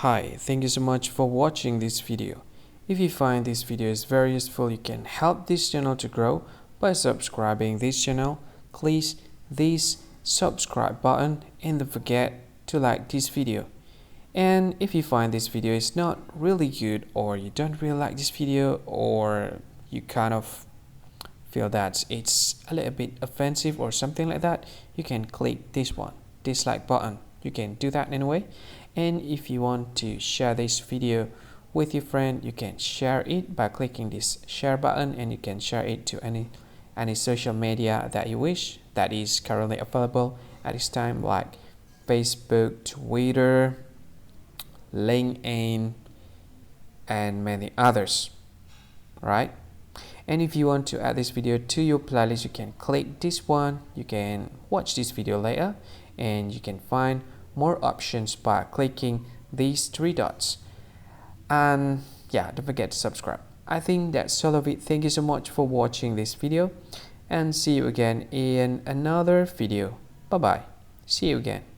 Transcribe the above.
Hi, thank you so much for watching this video. If you find this video is very useful, you can help this channel to grow by subscribing this channel. Please this subscribe button and don't forget to like this video. And if you find this video is not really good, or you don't really like this video, or you kind of feel that it's a little bit offensive or something like that, you can click this one, dislike button. You can do that anyway. And if you want to share this video with your friend, you can share it by clicking this share button, and you can share it to any social media that you wish that is currently available at this time, like Facebook, Twitter, LinkedIn, and many others, right? And if you want to add this video to your playlist, you can click this one. You can watch this video later, and you can find more options by clicking these three dots. And yeah, don't forget to subscribe. I think that's all of it. Thank you so much for watching this video, and see you again in another video. Bye bye. See you again.